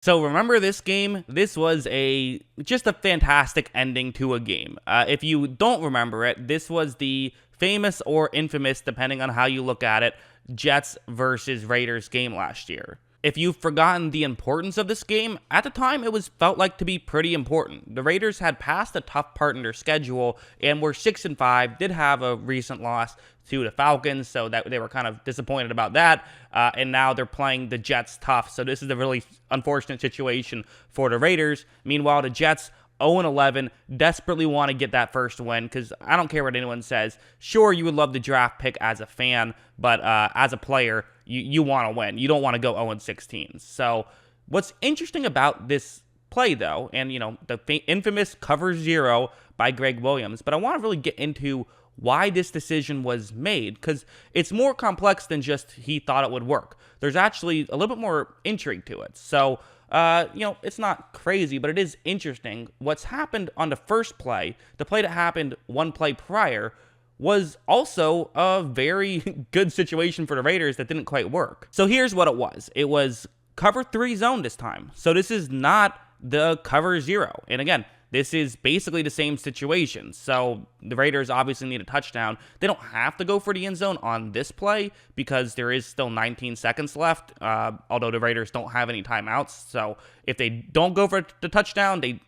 So remember this game? This was just a fantastic ending to a game. If you don't remember it, this was the famous or infamous, depending on how you look at it, Jets versus Raiders game last year. If you've forgotten the importance of this game, at the time it was felt like to be pretty important. The Raiders had passed a tough part in their schedule and were 6-5, did have a recent loss to the Falcons, so that they were kind of disappointed about that. And now they're playing the Jets tough, so this is a really unfortunate situation for the Raiders. Meanwhile, the Jets 0-11, desperately want to get that first win because I don't care what anyone says. Sure, you would love the draft pick as a fan, but as a player, you want to win. You don't want to go 0-16. So what's interesting about this play, though, and the infamous cover zero by Gregg Williams, but I want to really get into why this decision was made, because it's more complex than just he thought it would work. There's actually a little bit more intrigue to it. So it's not crazy, but it is interesting. What's happened on the first play, the play that happened one play prior, was also a very good situation for the Raiders that didn't quite work. So here's what it was. It was cover 3 zone this time. So this is not the cover 0. And again, this is basically the same situation. So the Raiders obviously need a touchdown. They don't have to go for the end zone on this play because there is still 19 seconds left, although the Raiders don't have any timeouts. So if they don't go for the touchdown, they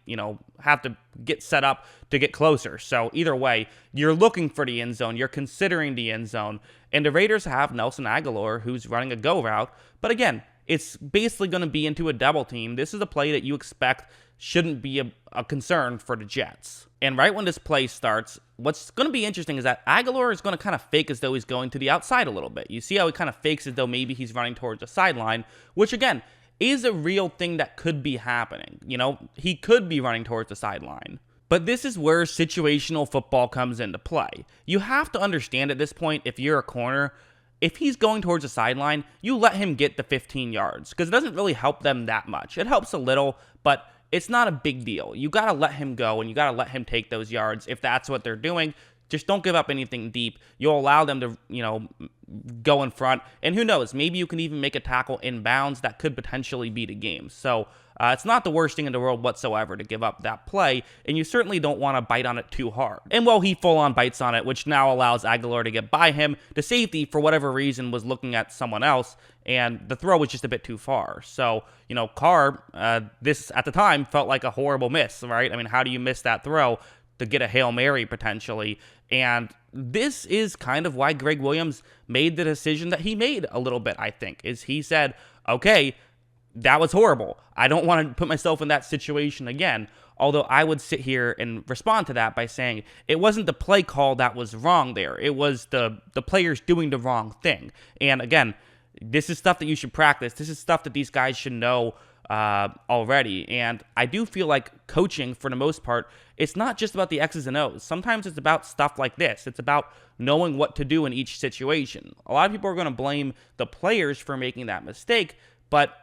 have to get set up to get closer. So either way, you're looking for the end zone. You're considering the end zone. And the Raiders have Nelson Agholor, who's running a go route. But again, it's basically going to be into a double team. This is a play that you expect shouldn't be a concern for the Jets. And right when this play starts, what's going to be interesting is that Agholor is going to kind of fake as though he's going to the outside a little bit. You see how he kind of fakes as though maybe he's running towards the sideline, which again is a real thing that could be happening. He could be running towards the sideline. But this is where situational football comes into play. You have to understand at this point, if you're a corner, if he's going towards the sideline, you let him get the 15 yards because it doesn't really help them that much. It helps a little, but it's not a big deal. You got to let him go, and you got to let him take those yards if that's what they're doing. Just don't give up anything deep. You'll allow them to, go in front. And who knows, maybe you can even make a tackle inbounds that could potentially beat a game. So it's not the worst thing in the world whatsoever to give up that play, and you certainly don't want to bite on it too hard. And well, he full-on bites on it, which now allows Agholor to get by him. The safety, for whatever reason, was looking at someone else, and the throw was just a bit too far. So, Carr, this at the time felt like a horrible miss, right? I mean, how do you miss that throw to get a Hail Mary potentially? And this is kind of why Gregg Williams made the decision that he made a little bit, I think, is he said, okay, that was horrible. I don't want to put myself in that situation again. Although I would sit here and respond to that by saying it wasn't the play call that was wrong there. It was the players doing the wrong thing. And again, this is stuff that you should practice. This is stuff that these guys should know already. And I do feel like coaching, for the most part, it's not just about the X's and O's. Sometimes it's about stuff like this. It's about knowing what to do in each situation. A lot of people are going to blame the players for making that mistake, but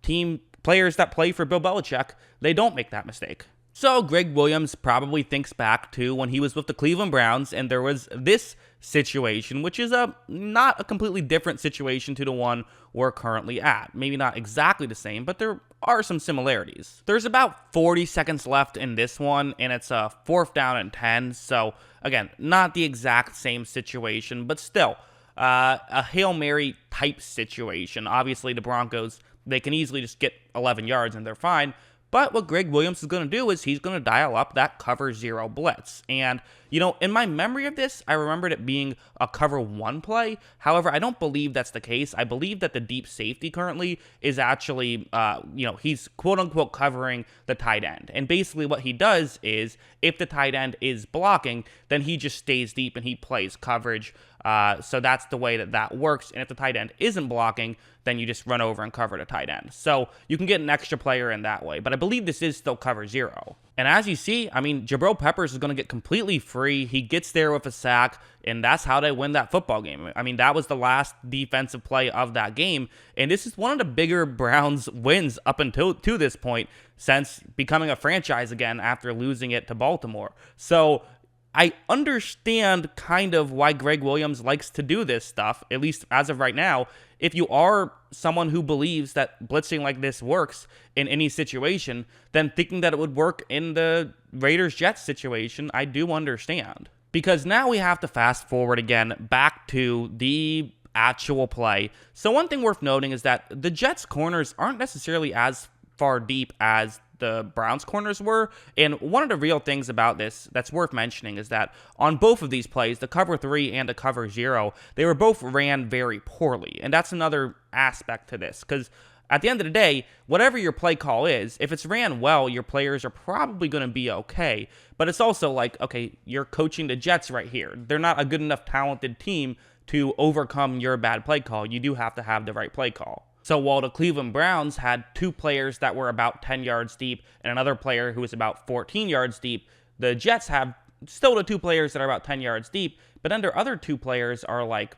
team players that play for Bill Belichick, they don't make that mistake. So Gregg Williams probably thinks back to when he was with the Cleveland Browns and there was this situation, which is not a completely different situation to the one we're currently at. Maybe not exactly the same, but there are some similarities. There's about 40 seconds left in this one, and it's a 4th down and 10. So again, not the exact same situation, but still a Hail Mary type situation. Obviously, the Broncos, they can easily just get 11 yards and they're fine. But what Gregg Williams is going to do is he's going to dial up that cover 0 blitz. And, in my memory of this, I remembered it being a cover 1 play. However, I don't believe that's the case. I believe that the deep safety currently is actually, he's quote-unquote covering the tight end. And basically what he does is if the tight end is blocking, then he just stays deep and he plays coverage. So that's the way that works. And if the tight end isn't blocking, then you just run over and cover the tight end. So you can get an extra player in that way. But I believe this is still cover 0. And as you see, Jabril Peppers is going to get completely free. He gets there with a sack, and that's how they win that football game. That was the last defensive play of that game. And this is one of the bigger Browns wins up until to this point since becoming a franchise again after losing it to Baltimore. So I understand kind of why Gregg Williams likes to do this stuff, at least as of right now. if you are someone who believes that blitzing like this works in any situation, then thinking that it would work in the Raiders-Jets situation, I do understand. Because now we have to fast forward again back to the actual play. So one thing worth noting is that the Jets corners aren't necessarily as far deep as the Browns corners were. And one of the real things about this that's worth mentioning is that on both of these plays, the cover 3 and the cover 0, they were both ran very poorly. And that's another aspect to this, because at the end of the day, whatever your play call is, if it's ran well, your players are probably going to be okay. But it's also like, okay, you're coaching the Jets right here. They're not a good enough talented team to overcome your bad play call. You do have to have the right play call. So while the Cleveland Browns had 2 players that were about 10 yards deep and another player who was about 14 yards deep, the Jets have still the 2 players that are about 10 yards deep, but then their other 2 players are like,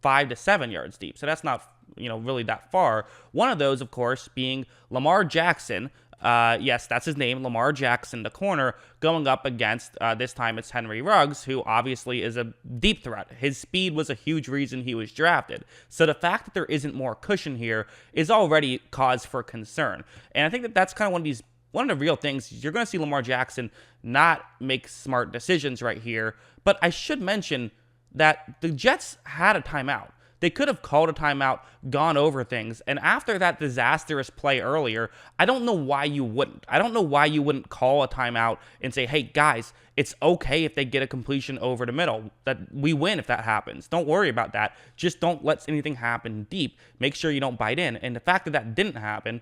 5 to 7 yards deep. So that's not, really that far. One of those, of course, being Lamar Jackson. Yes, that's his name, Lamar Jackson, the corner, going up against, this time it's Henry Ruggs, who obviously is a deep threat. His speed was a huge reason he was drafted. So the fact that there isn't more cushion here is already cause for concern. And I think that that's kind of one of the real things. You're going to see Lamar Jackson not make smart decisions right here. But I should mention that the Jets had a timeout. They could have called a timeout, gone over things, and after that disastrous play earlier, I don't know why you wouldn't. I don't know why you wouldn't call a timeout and say, hey, guys, it's okay if they get a completion over the middle. That we win if that happens. Don't worry about that. Just don't let anything happen deep. Make sure you don't bite in. And the fact that that didn't happen,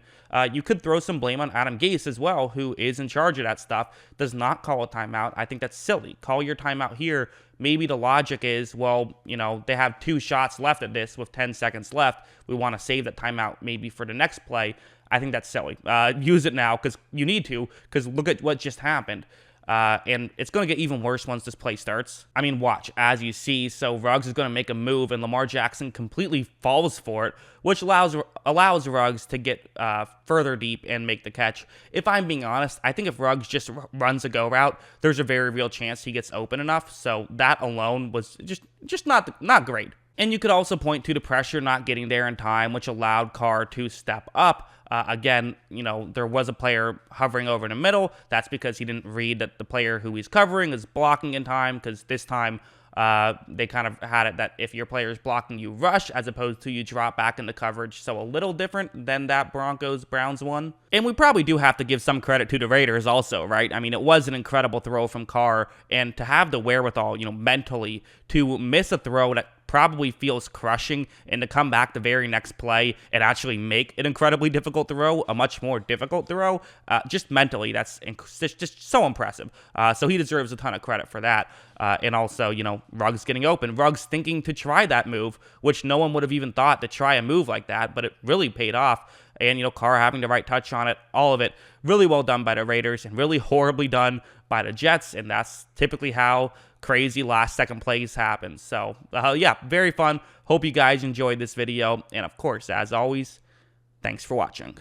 you could throw some blame on Adam Gase as well, who is in charge of that stuff, does not call a timeout. I think that's silly. Call your timeout here. Maybe the logic is, well, they have 2 shots left at this with 10 seconds left. We want to save that timeout maybe for the next play. I think that's silly. Use it now because you need to, because look at what just happened. And it's going to get even worse once this play starts. I mean, watch, as you see, so Ruggs is going to make a move, and Lamar Jackson completely falls for it, which allows Ruggs to get further deep and make the catch. If I'm being honest, I think if Ruggs just runs a go route, there's a very real chance he gets open enough, so that alone was just not great. And you could also point to the pressure not getting there in time, which allowed Carr to step up. Again, there was a player hovering over in the middle. That's because he didn't read that the player who he's covering is blocking in time, because this time they kind of had it that if your player is blocking, you rush as opposed to you drop back into coverage. So a little different than that Broncos-Browns one. And we probably do have to give some credit to the Raiders also, right? I mean, it was an incredible throw from Carr, and to have the wherewithal, mentally to miss a throw that probably feels crushing, and to come back the very next play and actually make an incredibly difficult throw, a much more difficult throw, just mentally, that's just so impressive. So he deserves a ton of credit for that. And also, Ruggs getting open. Ruggs thinking to try that move, which no one would have even thought to try a move like that, but it really paid off. And, Carr having the right touch on it, all of it, really well done by the Raiders and really horribly done by the Jets. And that's typically how crazy last-second plays happen. So, yeah, very fun. Hope you guys enjoyed this video. And, of course, as always, thanks for watching.